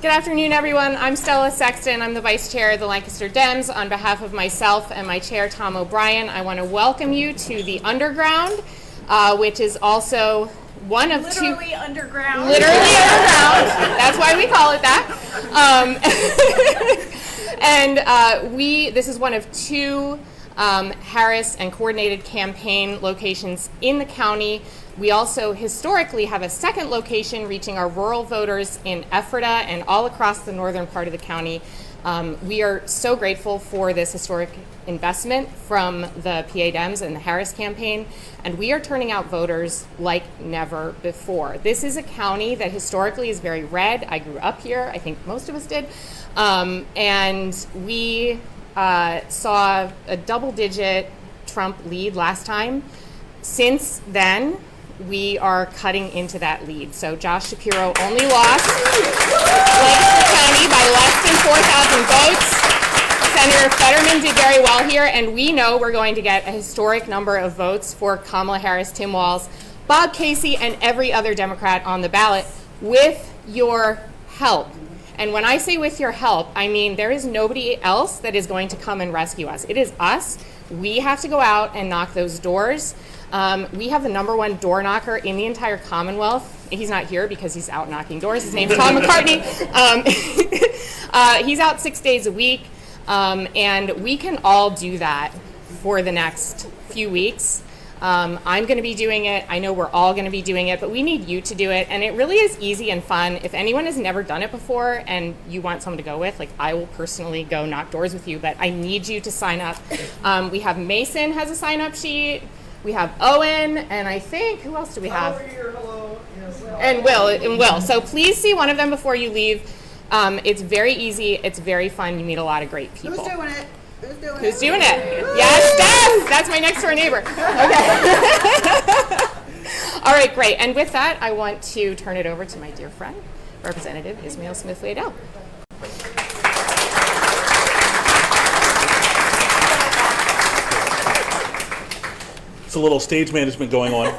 Good afternoon, everyone. I'm Stella Sexton. I'm the Vice Chair of the Lancaster Dems. On behalf of myself and my Chair, Tom O'Brien, I want to welcome you to the Underground, which is also one of literally underground. Literally underground. That's why we call it that. This is one of two Harris and coordinated campaign locations in the county. We also historically have a second location reaching our rural voters in Ephrata and all across the northern part of the county. We are so grateful for this historic investment from the PA Dems and the Harris campaign, and we are turning out voters like never before. This is a county that historically is very red. I grew up here, I think most of us did, and we saw a double-digit Trump lead last time. Since then, we are cutting into that lead. So Josh Shapiro only lost Lancaster County by less than 4,000 votes. Senator Fetterman did very well here, and we know we're going to get a historic number of votes for Kamala Harris, Tim Walz, Bob Casey, and every other Democrat on the ballot with your help. And when I say with your help, I mean there is nobody else that is going to come and rescue us. It is us. We have to go out and knock those doors. We have the #1 door knocker in the entire Commonwealth. He's not here because he's out knocking doors. His name's Tom McCartney. He's out 6 days a week, and we can all do that for the next few weeks. I'm going to be doing it. I know we're all going to be doing it, but we need you to do it, and it really is easy and fun. If anyone has never done it before and you want someone to go with, like I will personally go knock doors with you, but I need you to sign up. We have Mason has a sign-up sheet. We have Owen, and I think, who else do we have? Over here, hello. Yes, and Will. So please see one of them before you leave. It's very easy. It's very fun. You meet a lot of great people. Who's doing it? Who's doing it? Yes, Steph! That's my next door neighbor. Okay. All right, great. And with that, I want to turn it over to my dear friend, Representative Ismail Smith-Liadel. It's a little stage management going on.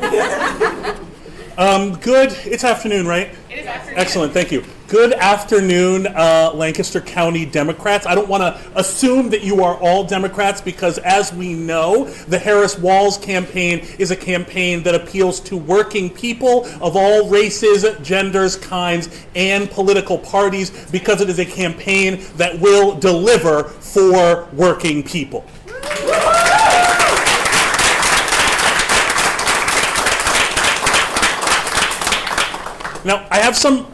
Good. It's afternoon, right? It is afternoon. Excellent. Thank you. Good afternoon, Lancaster County Democrats. I don't want to assume that you are all Democrats because, as we know, the Harris-Walz campaign is a campaign that appeals to working people of all races, genders, kinds, and political parties because it is a campaign that will deliver for working people. Now, I have some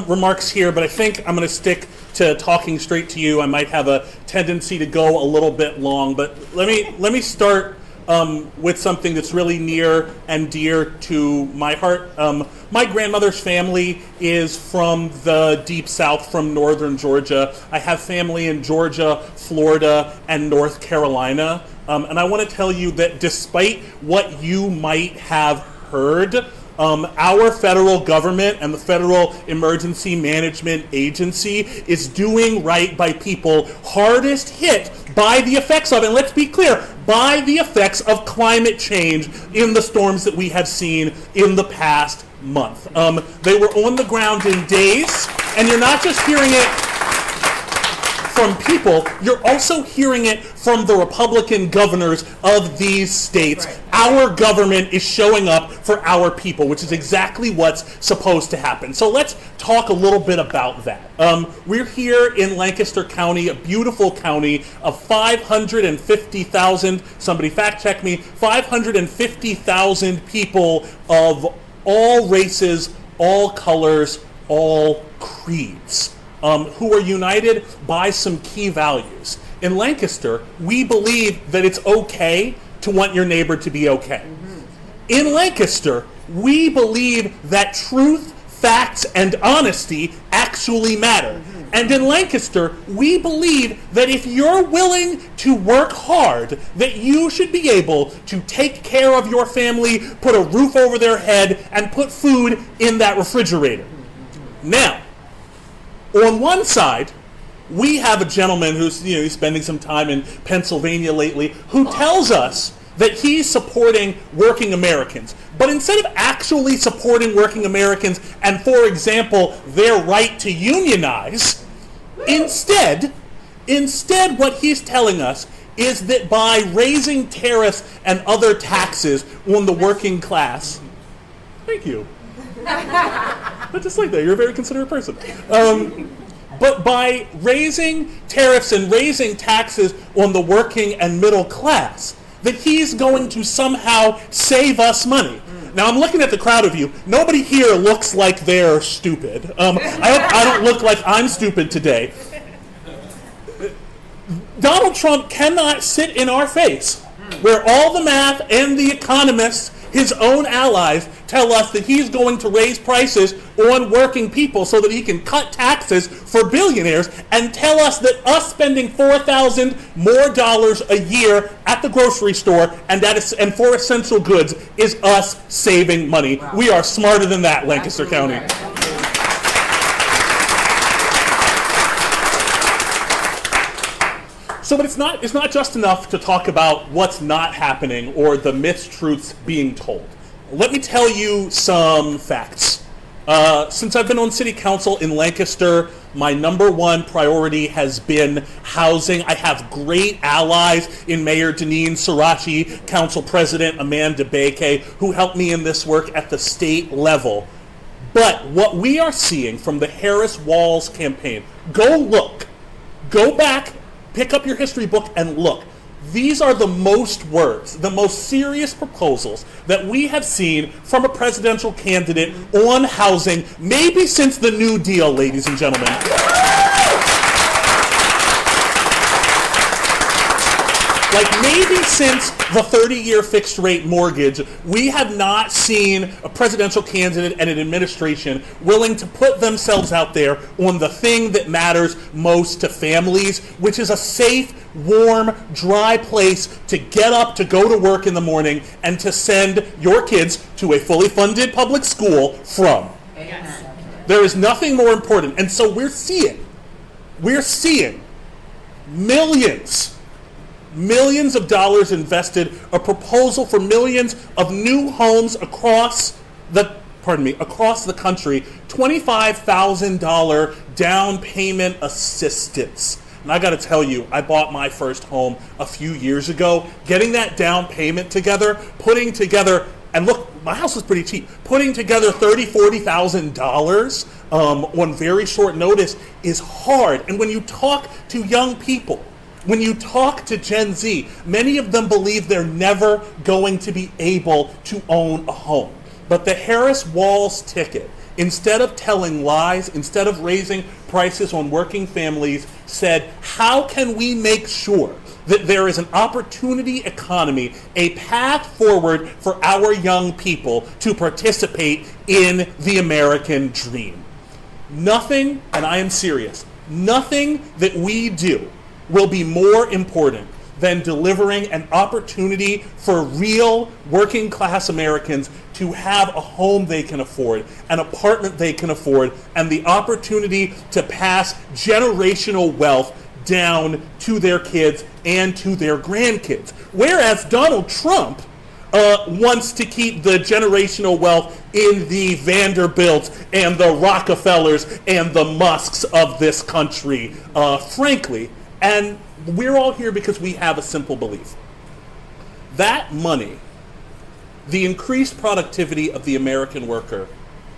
remarks here, but I think I'm going to stick to talking straight to you. I might have a tendency to go a little bit long, but let me start with something that's really near and dear to my heart. My grandmother's family is from the deep south, from northern Georgia. I have family in Georgia, Florida, and North Carolina. And I want to tell you that despite what you might have heard, our federal government and the Federal Emergency Management Agency is doing right by people hardest hit by the effects of, and let's be clear, by the effects of climate change in the storms that we have seen in the past month. They were on the ground in days, and you're not just hearing it from people, you're also hearing it from the Republican governors of these states. Right. Our government is showing up for our people, which is exactly what's supposed to happen. So let's talk a little bit about that. We're here in Lancaster County, a beautiful county of 550,000, somebody fact check me, 550,000 people of all races, all colors, all creeds. Who are united by some key values. In Lancaster, we believe that it's okay to want your neighbor to be okay. Mm-hmm. In Lancaster, we believe that truth, facts, and honesty actually matter. Mm-hmm. And in Lancaster, we believe that if you're willing to work hard, that you should be able to take care of your family, put a roof over their head, and put food in that refrigerator. Mm-hmm. Now, on one side, we have a gentleman who's he's spending some time in Pennsylvania lately who tells us that he's supporting working Americans. But instead of actually supporting working Americans and, for example, their right to unionize, instead what he's telling us is that by raising tariffs and other taxes on the working class, thank you. But just like that, you're a very considerate person. But by raising tariffs and raising taxes on the working and middle class, that he's going to somehow save us money. Now, I'm looking at the crowd of you. Nobody here looks like they're stupid. I hope I don't look like I'm stupid today. Donald Trump cannot sit in our face where all the math and the economists, his own allies, tell us that he's going to raise prices on working people so that he can cut taxes for billionaires, and tell us that us spending $4,000 more a year at the grocery store and for essential goods is us saving money. Wow. We are smarter than that, Lancaster County. So, but it's not just enough to talk about what's not happening or the mistruths being told. Let me tell you some facts. Since I've been on city council in Lancaster, my number one priority has been housing. I have great allies in Mayor Deneen Sirachi, Council President Amanda Baike, who helped me in this work at the state level. But what we are seeing from the Harris-Walz campaign, go back, pick up your history book and look. These are the most words, the most serious proposals that we have seen from a presidential candidate on housing, maybe since the New Deal, ladies and gentlemen. Like maybe since the 30-year fixed-rate mortgage, we have not seen a presidential candidate and an administration willing to put themselves out there on the thing that matters most to families, which is a safe, warm, dry place to get up, to go to work in the morning, and to send your kids to a fully funded public school from. Yes. There is nothing more important. And so we're seeing millions of dollars invested, a proposal for millions of new homes across the country, $25,000 down payment assistance. And I got to tell you, I bought my first home a few years ago. Getting that down payment together, putting together, and look, my house was pretty cheap, putting together $30,000, $40,000 on very short notice is hard. And when you talk to young people, when you talk to Gen Z, many of them believe they're never going to be able to own a home. But the Harris-Walz ticket, instead of telling lies, instead of raising prices on working families, said, how can we make sure that there is an opportunity economy, a path forward for our young people to participate in the American dream? Nothing, and I am serious, nothing that we do will be more important than delivering an opportunity for real working class Americans to have a home they can afford, an apartment they can afford, and the opportunity to pass generational wealth down to their kids and to their grandkids. Whereas Donald Trump wants to keep the generational wealth in the Vanderbilts and the Rockefellers and the Musks of this country, frankly. And we're all here because we have a simple belief. That money, the increased productivity of the American worker,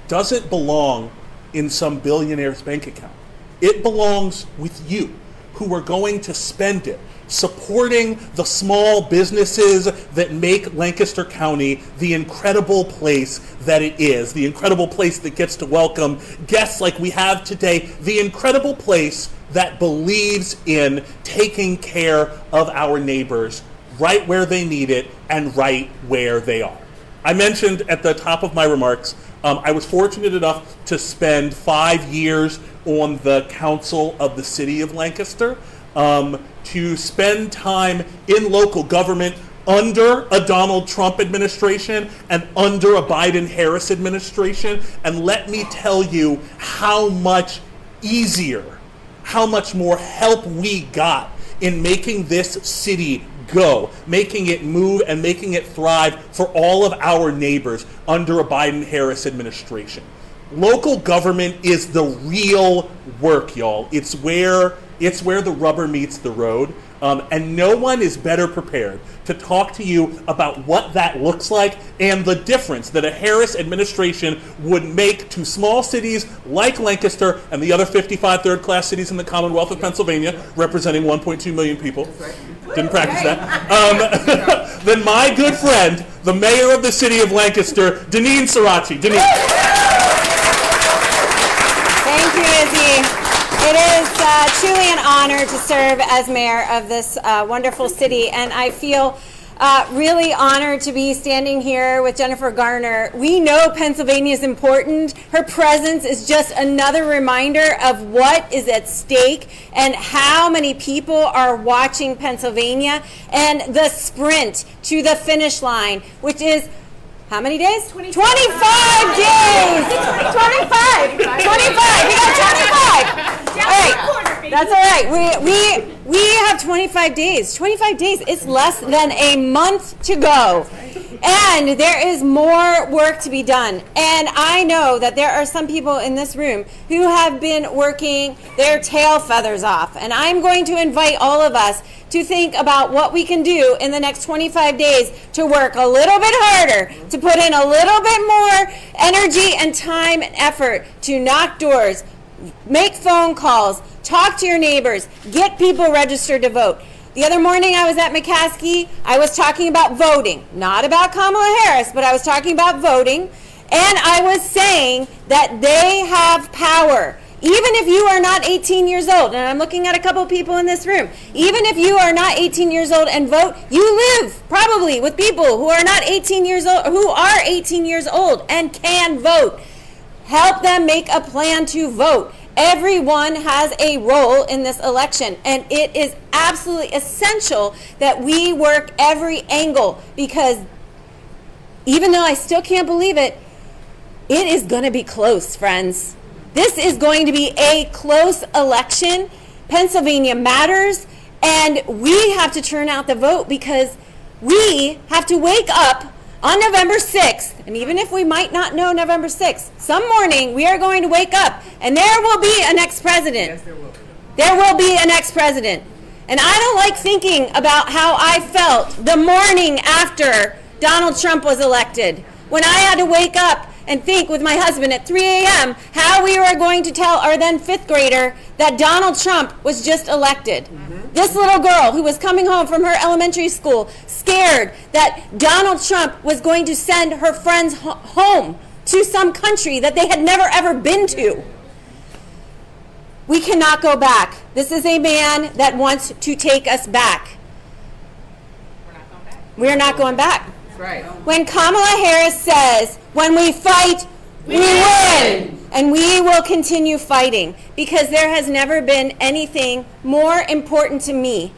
doesn't belong in some billionaire's bank account. It belongs with you, who are going to spend it supporting the small businesses that make Lancaster County the incredible place that it is, the incredible place that gets to welcome guests like we have today, the incredible place that believes in taking care of our neighbors right where they need it and right where they are. I mentioned at the top of my remarks, I was fortunate enough to spend 5 years on the council of the city of Lancaster, to spend time in local government under a Donald Trump administration and under a Biden-Harris administration. And let me tell you how much easier, how much more help we got in making this city go, making it move and making it thrive for all of our neighbors under a Biden-Harris administration. Local government is the real work, y'all. It's where the rubber meets the road, and no one is better prepared to talk to you about what that looks like and the difference that a Harris administration would make to small cities like Lancaster and the other 55 third-class cities in the Commonwealth of Pennsylvania, representing 1.2 million people. Didn't practice that. Then my good friend, the mayor of the city of Lancaster, Deneen Sirachi. Deneen. Thank you, Izzy. It is truly an honor to serve as mayor of this wonderful city, and I feel really honored to be standing here with Jennifer Garner. We know Pennsylvania is important. Her presence is just another reminder of what is at stake and how many people are watching Pennsylvania and the sprint to the finish line, which is how many days? 25 days! 25! 25! We got 25! All right, that's all right. We have 25 days. 25 days. It's less than a month to go. And there is more work to be done. And I know that there are some people in this room who have been working their tail feathers off. And I'm going to invite all of us to think about what we can do in the next 25 days to work a little bit harder, to put in a little bit more energy and time and effort to knock doors, make phone calls, talk to your neighbors, get people registered to vote. The other morning I was at McCaskey, I was talking about voting, not about Kamala Harris, but I was talking about voting, and I was saying that they have power. Even if you are not 18 years old, and I'm looking at a couple people in this room, even if you are not 18 years old and vote, you live probably with people who are not 18 years old, who are 18 years old and can vote. Help them make a plan to vote. Everyone has a role in this election, and it is absolutely essential that we work every angle, because even though I still can't believe it, it is going to be close, friends. This is going to be a close election. Pennsylvania matters, and we have to turn out the vote because we have to wake up on November 6th, and even if we might not know November 6th, some morning we are going to wake up and there will be a next president. Yes, there will be. There will be a next president. And I don't like thinking about how I felt the morning after Donald Trump was elected, when I had to wake up and think with my husband at 3 a.m. how we were going to tell our then fifth grader that Donald Trump was just elected. Mm-hmm. This little girl who was coming home from her elementary school scared that Donald Trump was going to send her friends home to some country that they had never ever been to. We cannot go back. This is a man that wants to take us back. We're not going back. Right. When Kamala Harris says, when we fight, we win. And we will continue fighting, because there has never been anything more important to me.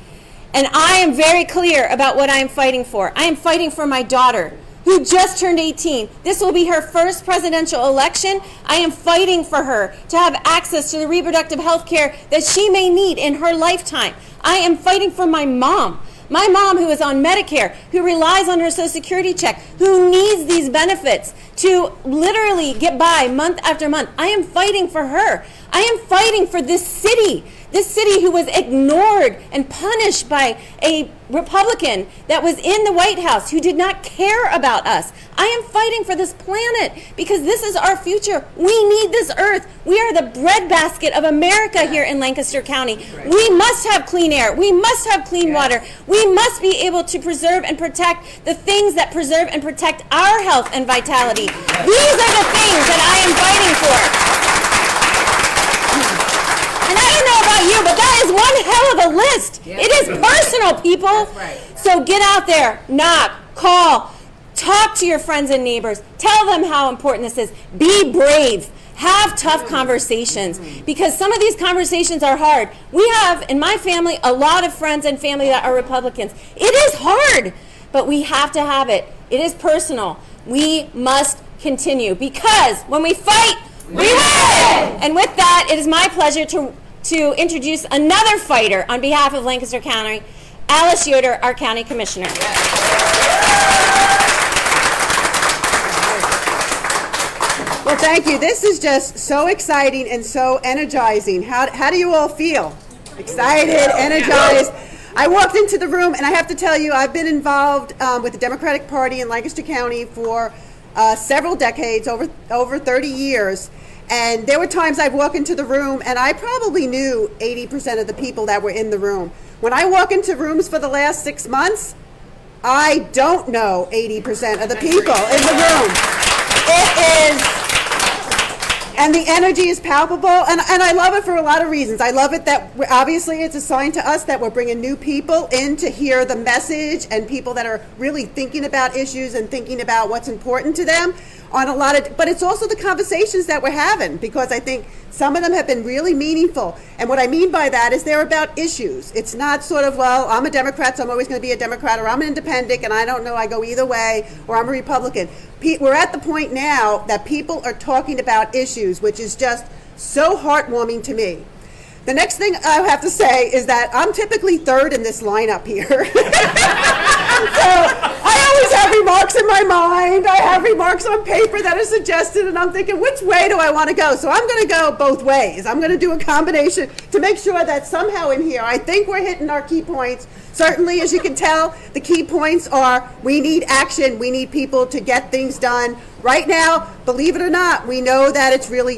And I am very clear about what I am fighting for. I am fighting for my daughter, who just turned 18. This will be her first presidential election. I am fighting for her to have access to the reproductive health care that she may need in her lifetime. I am fighting for my mom. My mom, who is on Medicare, who relies on her Social Security check, who needs these benefits to literally get by month after month. I am fighting for her. I am fighting for this city who was ignored and punished by a Republican that was in the White House who did not care about us. I am fighting for this planet because this is our future. We need this earth. We are the breadbasket of America here in Lancaster County. We must have clean air. We must have clean water. We must be able to preserve and protect the things that preserve and protect our health and vitality. These are the things that I am fighting for. And I don't know about you, but that is one hell of a list. It is personal, people. That's right. So get out there, knock, call, talk to your friends and neighbors. Tell them how important this is. Be brave. Have tough conversations, because some of these conversations are hard. We have, in my family, a lot of friends and family that are Republicans. It is hard, but we have to have it. It is personal. We must continue, because when we fight, we win! And with that, it is my pleasure to introduce another fighter on behalf of Lancaster County, Alice Yoder, our county commissioner. Well, thank you. This is just so exciting and so energizing. How do you all feel? Excited, energized. I walked into the room, and I have to tell you, I've been involved with the Democratic Party in Lancaster County for several decades, over 30 years. And there were times I'd walk into the room, and I probably knew 80% of the people that were in the room. When I walk into rooms for the last 6 months, I don't know 80% of the people in the room. It is... And the energy is palpable, and I love it for a lot of reasons. I love it that obviously it's a sign to us that we're bringing new people in to hear the message, and people that are really thinking about issues and thinking about what's important to them on a lot of, but it's also the conversations that we're having, because I think some of them have been really meaningful. And what I mean by that is they're about issues. It's not sort of, well, I'm a Democrat, so I'm always going to be a Democrat, or I'm an independent and I don't know, I go either way, or I'm a Republican. We're at the point now that people are talking about issues, which is just so heartwarming to me. The next thing I have to say is that I'm typically third in this lineup here. So I always have remarks in my mind. I have remarks on paper that are suggested, and I'm thinking, which way do I want to go? So I'm going to go both ways. I'm going to do a combination to make sure that somehow in here, I think we're hitting our key points. Certainly, as you can tell, the key points are we need action. We need people to get things done. Right now, believe it or not, we know that it's really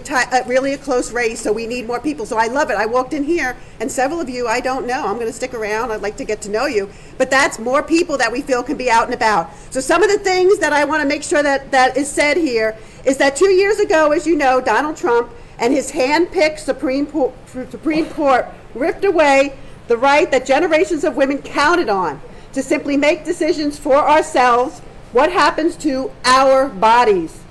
a close race, so we need more people. So I love it. I walked in here, and several of you I don't know. I'm going to stick around. I'd like to get to know you. But that's more people that we feel can be out and about. So some of the things that I want to make sure that is said here is that 2 years ago, as you know, Donald Trump and his hand-picked Supreme Court ripped away the right that generations of women counted on to simply make decisions for ourselves, what happens to our bodies.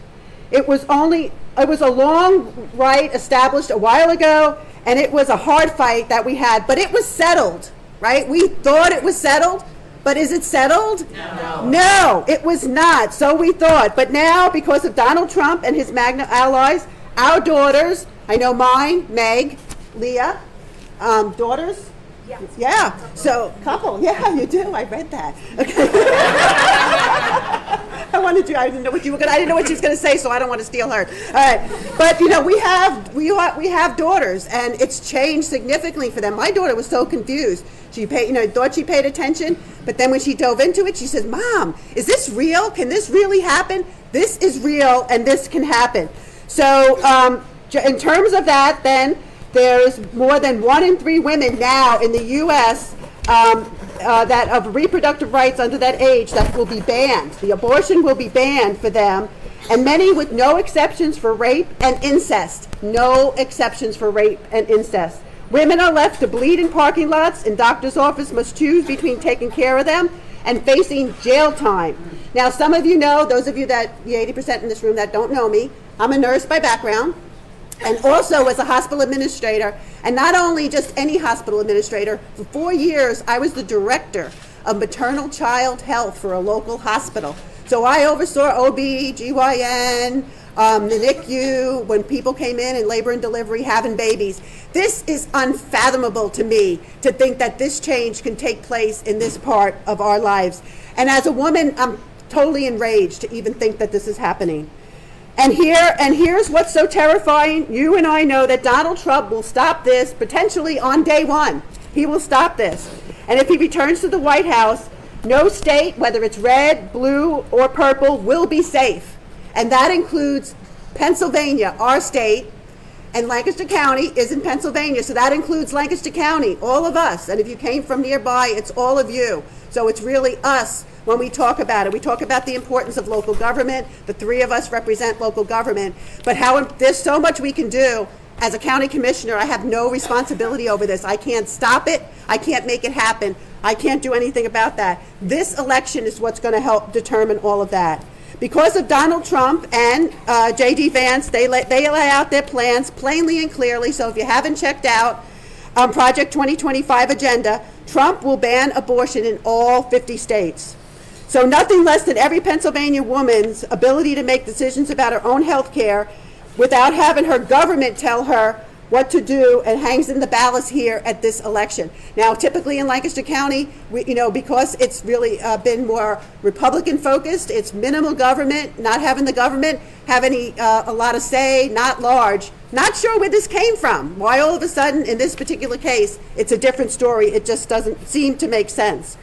It was a long right established a while ago, and it was a hard fight that we had, but it was settled, right? We thought it was settled, but is it settled? No. No, it was not, so we thought. But now, because of Donald Trump and his MAGA allies, our daughters, I know mine, Meg, Leah, daughters? Yeah, so couple, yeah, you do. I read that. Okay. I didn't know what you were I didn't know what she was going to say, so I don't want to steal her. All right, but you know, we have daughters, and it's changed significantly for them. My daughter was so confused. She thought she paid attention, but then when she dove into it, she says, "Mom, is this real? Can this really happen? This is real, and this can happen." So, in terms of that, then. There's more than 1 in 3 women now in the U.S. That of reproductive rights under that age that will be banned. The abortion will be banned for them, and many with no exceptions for rape and incest. No exceptions for rape and incest. Women are left to bleed in parking lots, and doctor's office must choose between taking care of them and facing jail time. Now, some of you know, those of you that, the 80% in this room that don't know me, I'm a nurse by background. And also as a hospital administrator, and not only just any hospital administrator, for 4 years I was the director of maternal child health for a local hospital. So I oversaw OB, GYN, the NICU, when people came in labor and delivery having babies. This is unfathomable to me, to think that this change can take place in this part of our lives. And as a woman, I'm totally enraged to even think that this is happening. And here's what's so terrifying. You and I know that Donald Trump will stop this potentially on day one. He will stop this. And if he returns to the White House, no state, whether it's red, blue, or purple, will be safe. And that includes Pennsylvania, our state, and Lancaster County is in Pennsylvania. So that includes Lancaster County, all of us. And if you came from nearby, it's all of you. So it's really us. When we talk about it, we talk about the importance of local government. The 3 of us represent local government, but there's so much we can do. As a county commissioner, I have no responsibility over this. I can't stop it. I can't make it happen. I can't do anything about that. This election is what's going to help determine all of that. Because of Donald Trump and J.D. Vance, they lay out their plans plainly and clearly. So if you haven't checked out Project 2025 agenda, Trump will ban abortion in all 50 states. So nothing less than every Pennsylvania woman's ability to make decisions about her own health care without having her government tell her what to do and hangs in the balance here at this election. Now, typically in Lancaster County, because it's really been more Republican focused, it's minimal government, not having the government have a lot of say, not large. Not sure where this came from. Why all of a sudden in this particular case, it's a different story. It just doesn't seem to make sense.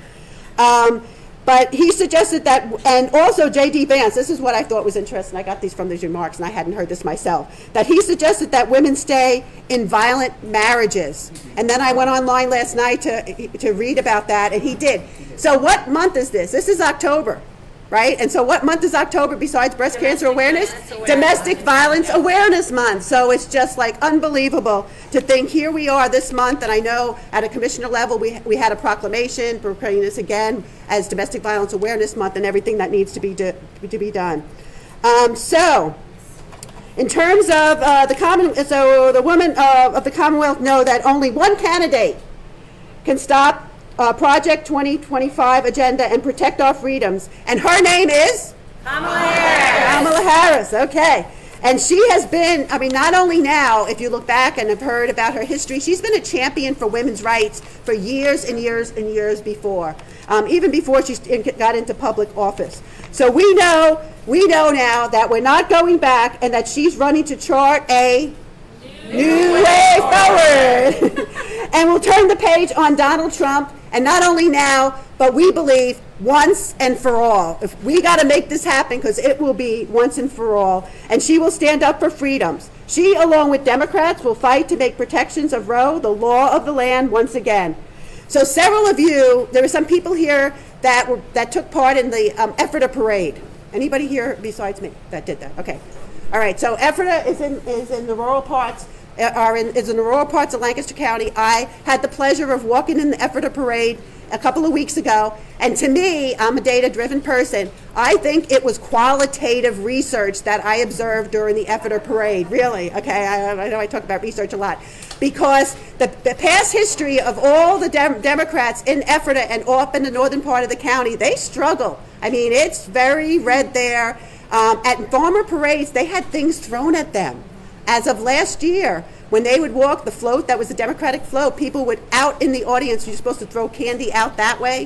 But he suggested that, and also J.D. Vance, this is what I thought was interesting. I got these from these remarks, and I hadn't heard this myself. That he suggested that women stay in violent marriages. And then I went online last night to read about that, and he did. So what month is this? This is October, right? And so what month is October besides breast cancer awareness? Domestic Violence Awareness Month. So it's just like unbelievable to think here we are this month, and I know at a commissioner level we had a proclamation proclaiming this again as Domestic Violence Awareness Month and everything that needs to be done. So in terms of the women of the Commonwealth know that only one candidate can stop Project 2025 agenda and protect our freedoms, and her name is Kamala Harris. Kamala Harris, okay. And she has been, not only now, if you look back and have heard about her history, she's been a champion for women's rights for years and years and years before, even before she got into public office. So we know now that we're not going back and that she's running to chart a new way forward. And we'll turn the page on Donald Trump, and not only now, but we believe once and for all. If we got to make this happen, because it will be once and for all, and she will stand up for freedoms. She, along with Democrats, will fight to make protections of Roe the law of the land once again. So several of you, there were some people here that took part in the Ephrata parade. Anybody here besides me that did that? Okay. All right. So Ephrata is in the rural parts. Is in the rural parts of Lancaster County. I had the pleasure of walking in the Ephrata parade a couple of weeks ago, and to me, I'm a data-driven person. I think it was qualitative research that I observed during the Ephrata parade. Really, okay. I know I talk about research a lot, because the past history of all the Democrats in Ephrata and up in the northern part of the county, they struggle. It's very red there. At farmer parades, they had things thrown at them. As of last year, when they would walk the float, that was the Democratic float, people would out in the audience, you're supposed to throw candy out that way,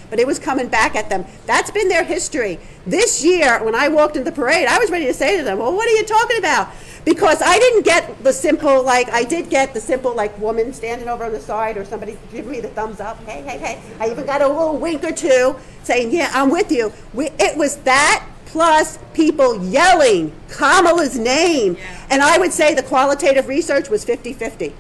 but it was coming back at them. That's been their history. This year, when I walked in the parade, I was ready to say to them, well, what are you talking about? Because I didn't get the simple, I did get the simple, woman standing over on the side or somebody giving me the thumbs up. Hey, hey, hey. I even got a little wink or two saying, yeah, I'm with you. It was that plus people yelling Kamala's name. Yeah. And I would say the qualitative research was 50-50.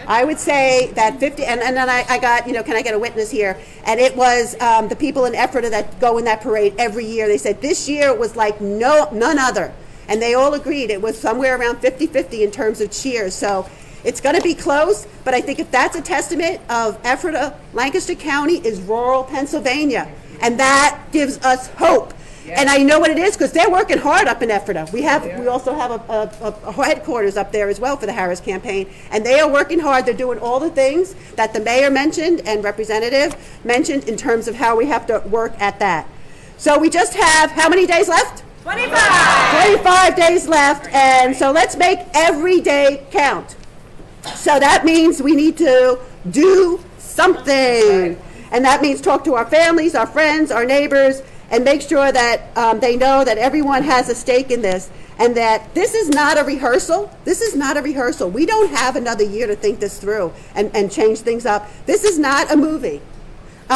I would say that 50, and then I got, can I get a witness here? And it was the people in Ephrata that go in that parade every year. They said this year it was like none other. And they all agreed it was somewhere around 50-50 in terms of cheers. So it's going to be close, but I think if that's a testament of Ephrata, Lancaster County is rural Pennsylvania. And that gives us hope. And I know what it is because they're working hard up in Ephrata. We also have a headquarters up there as well for the Harris campaign, and they are working hard. They're doing all the things that the mayor mentioned and representative mentioned in terms of how we have to work at that. So we just have how many days left? 25. 25 days left, and so let's make every day count. So that means we need to do something, and that means talk to our families, our friends, our neighbors, and make sure that they know that everyone has a stake in this, and that this is not a rehearsal. This is not a rehearsal. We don't have another year to think this through and change things up. This is not a movie. She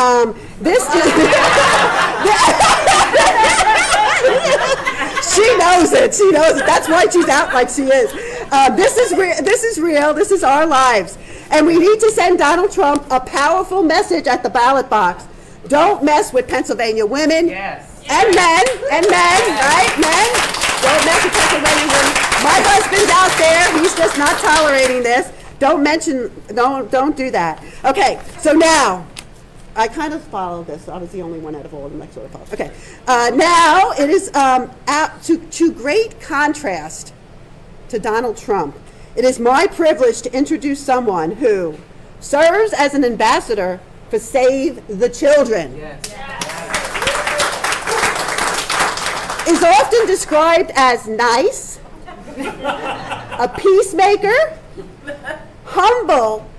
knows it. She knows it. That's why she's out like she is. This is real. This is our lives. And we need to send Donald Trump a powerful message at the ballot box. Don't mess with Pennsylvania women. Yes. And men, right? Men. Don't mess with Pennsylvania women. My husband's out there. He's just not tolerating this. Don't do that. Okay, so now, I kind of followed this. I was the only one out of all of them that sort of followed. Okay, now it is to great contrast to Donald Trump. It is my privilege to introduce someone who serves as an ambassador for Save the Children. Yes. Is often described as nice, a peacemaker, humble,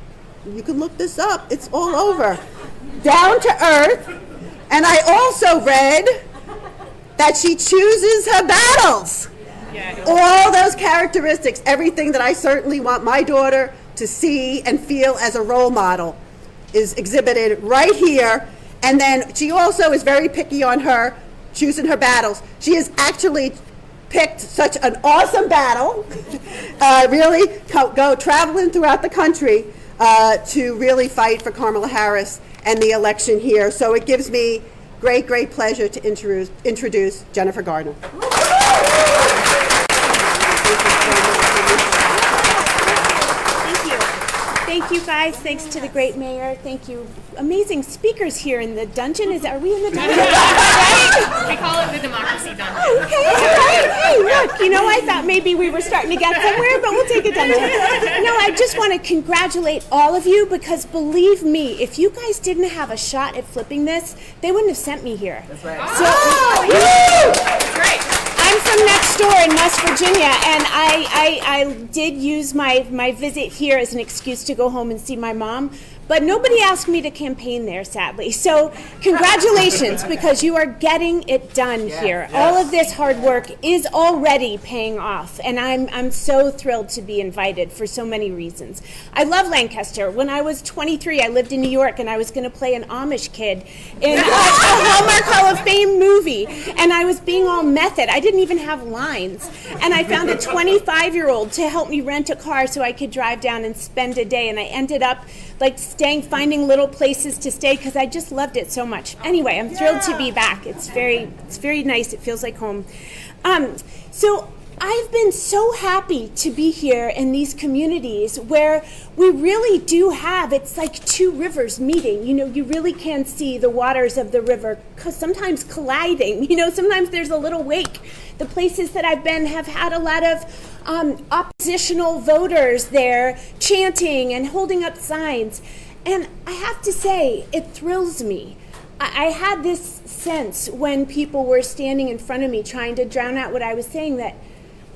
you can look this up, it's all over, down to earth, and I also read that she chooses her battles. All those characteristics, everything that I certainly want my daughter to see and feel as a role model is exhibited right here. And then she also is very picky on her choosing her battles. She has actually picked such an awesome battle, really go traveling throughout the country to really fight for Kamala Harris and the election here. So it gives me great, great pleasure to introduce Jennifer Garner. Thank you, guys. Thanks to the great mayor. Thank you. Amazing speakers here in the dungeon. Are we in the dungeon? Right? We call it the democracy dungeon. Oh, okay, all right. Hey, look, I thought maybe we were starting to get somewhere, but we'll take a dungeon. No, I just want to congratulate all of you because believe me, if you guys didn't have a shot at flipping this, they wouldn't have sent me here. That's right. That's right. I'm from next door in West Virginia, and I did use my visit here as an excuse to go home and see my mom, but nobody asked me to campaign there, sadly. So congratulations, because you are getting it done here. Yes. All of this hard work is already paying off, and I'm so thrilled to be invited for so many reasons. I love Lancaster. When I was 23, I lived in New York, and I was going to play an Amish kid in a Hallmark Hall of Fame movie, and I was being all method. I didn't even have lines, and I found a 25-year-old to help me rent a car so I could drive down and spend a day, and I ended up finding little places to stay because I just loved it so much. Anyway, I'm thrilled to be back. It's very nice. It feels like home. So I've been so happy to be here in these communities where we really do have, it's like two rivers meeting. You really can see the waters of the river sometimes colliding. Sometimes there's a little wake. The places that I've been have had a lot of oppositional voters there chanting and holding up signs. And I have to say, it thrills me. I had this sense when people were standing in front of me trying to drown out what I was saying that,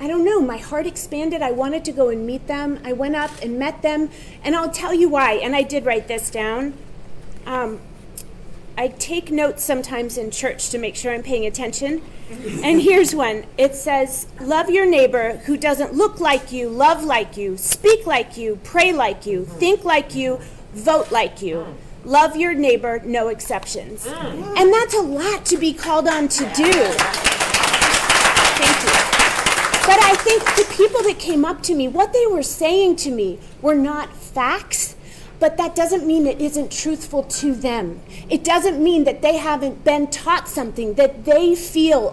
I don't know, my heart expanded. I wanted to go and meet them. I went up and met them, and I'll tell you why. And I did write this down. I take notes sometimes in church to make sure I'm paying attention. And here's one. It says, love your neighbor who doesn't look like you, love like you, speak like you, pray like you, think like you, vote like you. Love your neighbor, no exceptions. And that's a lot to be called on to do. Thank you. But I think the people that came up to me, what they were saying to me were not facts, but that doesn't mean it isn't truthful to them. It doesn't mean that they haven't been taught something that they feel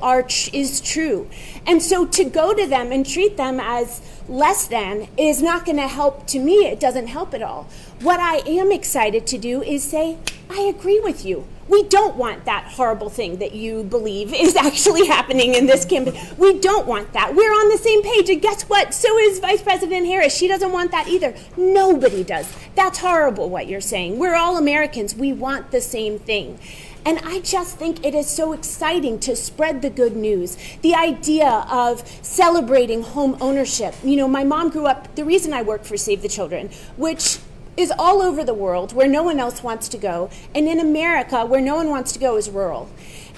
is true. And so to go to them and treat them as less than is not going to help. To me, it doesn't help at all. What I am excited to do is say, I agree with you. We don't want that horrible thing that you believe is actually happening in this campaign. We don't want that. We're on the same page, and guess what? So is Vice President Harris. She doesn't want that either. Nobody does. That's horrible what you're saying. We're all Americans. We want the same thing. And I just think it is so exciting to spread the good news. The idea of celebrating home ownership. My mom grew up, the reason I work for Save the Children, which is all over the world where no one else wants to go. And in America, where no one wants to go is rural.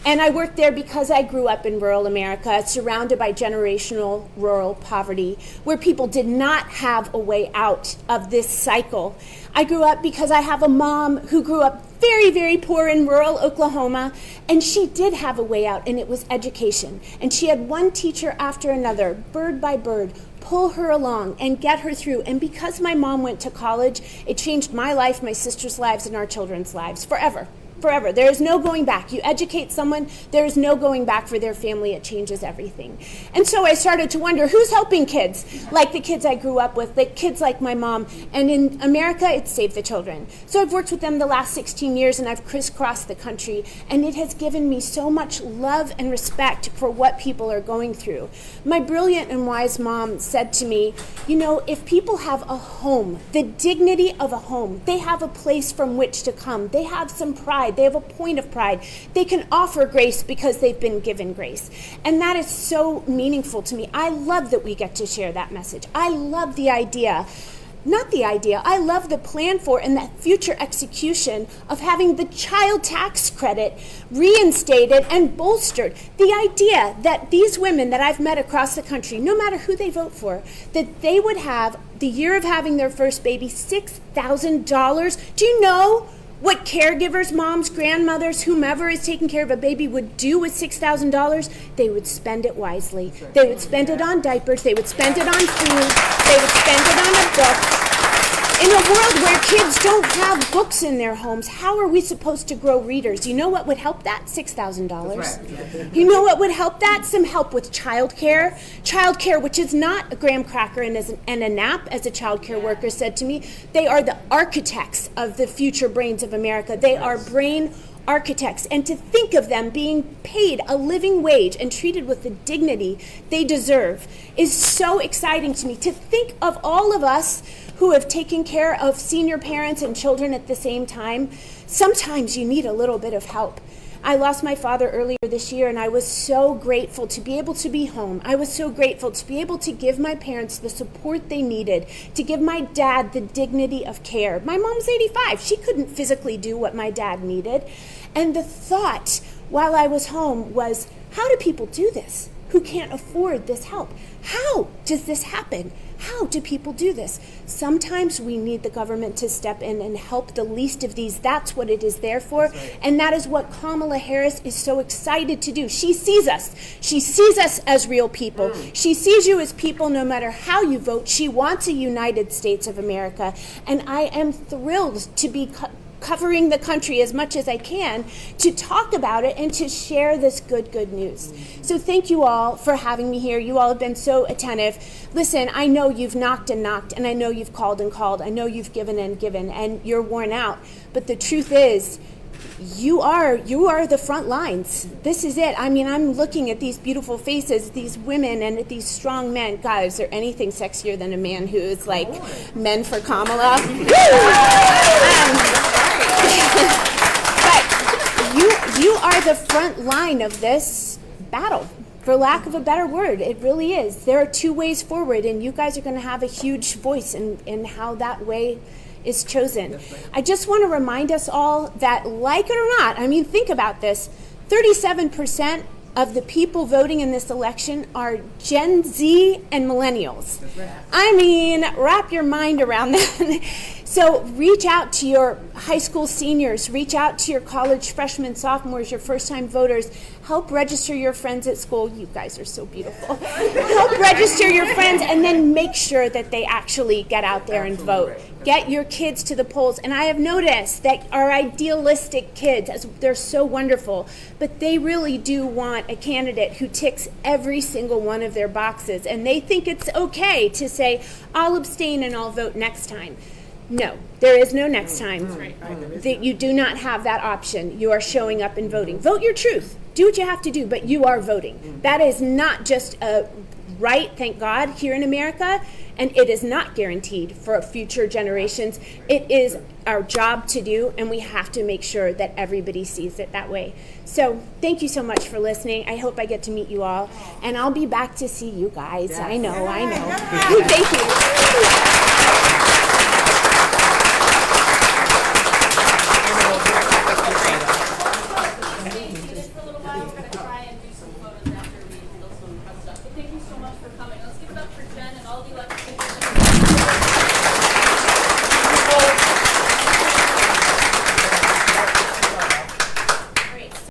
And I worked there because I grew up in rural America, surrounded by generational rural poverty, where people did not have a way out of this cycle. I grew up because I have a mom who grew up very, very poor in rural Oklahoma, and she did have a way out, and it was education. And she had one teacher after another, bird by bird, pull her along and get her through. And because my mom went to college, it changed my life, my sister's lives, and our children's lives forever. Forever. There is no going back. You educate someone, there is no going back for their family. It changes everything. And so I started to wonder, who's helping kids like the kids I grew up with, like kids like my mom? And in America, it's Save the Children. So I've worked with them the last 16 years, and I've crisscrossed the country, and it has given me so much love and respect for what people are going through. My brilliant and wise mom said to me, if people have a home, the dignity of a home, they have a place from which to come. They have some pride. They have a point of pride. They can offer grace because they've been given grace. And that is so meaningful to me. I love that we get to share that message. I love the idea not the idea. I love the plan for and the future execution of having the child tax credit reinstated and bolstered. The idea that these women that I've met across the country, no matter who they vote for, that they would have the year of having their first baby, $6,000. Do you know what caregivers, moms, grandmothers, whomever is taking care of a baby would do with $6,000? They would spend it wisely. They would spend it on diapers. They would spend it on food. They would spend it on a book. In a world where kids don't have books in their homes, how are we supposed to grow readers? You know what would help that? $6,000. You know what would help that? Some help with childcare. Childcare, which is not a graham cracker and a nap, as a childcare worker said to me. They are the architects of the future brains of America. They are brain architects, and to think of them being paid a living wage and treated with the dignity they deserve is so exciting to me. To think of all of us who have taken care of senior parents and children at the same time, sometimes you need a little bit of help. I lost my father earlier this year, and I was so grateful to be able to be home. I was so grateful to be able to give my parents the support they needed, to give my dad the dignity of care. My mom's 85. She couldn't physically do what my dad needed. And the thought while I was home was, how do people do this who can't afford this help? How does this happen? How do people do this? Sometimes we need the government to step in and help the least of these. That's what it is there for. And that is what Kamala Harris is so excited to do. She sees us. She sees us as real people. She sees you as people no matter how you vote. She wants a United States of America. And I am thrilled to be covering the country as much as I can to talk about it and to share this good news. So thank you all for having me here. You all have been so attentive. Listen, I know you've knocked and knocked, and I know you've called and called. I know you've given and given, and you're worn out. But the truth is, you are the front lines. This is it. I mean, I'm looking at these beautiful faces, these women, and at these strong men. God, is there anything sexier than a man who is like men for Kamala? But you are the front line of this battle, for lack of a better word. It really is. There are two ways forward, and you guys are going to have a huge voice in how that way is chosen. I just want to remind us all that, like it or not, I mean, think about this, 37% of the people voting in this election are Gen Z and millennials. I mean, wrap your mind around that. So reach out to your high school seniors, reach out to your college freshmen, sophomores, your first-time voters. Help register your friends at school. You guys are so beautiful. Help register your friends, and then make sure that they actually get out there and vote. Get your kids to the polls. And I have noticed that our idealistic kids, they're so wonderful, but they really do want a candidate who ticks every single one of their boxes. And they think it's okay to say, I'll abstain and I'll vote next time. No, there is no next time. That you do not have that option. You are showing up and voting. Vote your truth. Do what you have to do, but you are voting. That is not just a right, thank God, here in America, and it is not guaranteed for future generations. It is our job to do, and we have to make sure that everybody sees it that way. So thank you so much for listening. I hope I get to meet you all, and I'll be back to see you guys. I know. Thank you.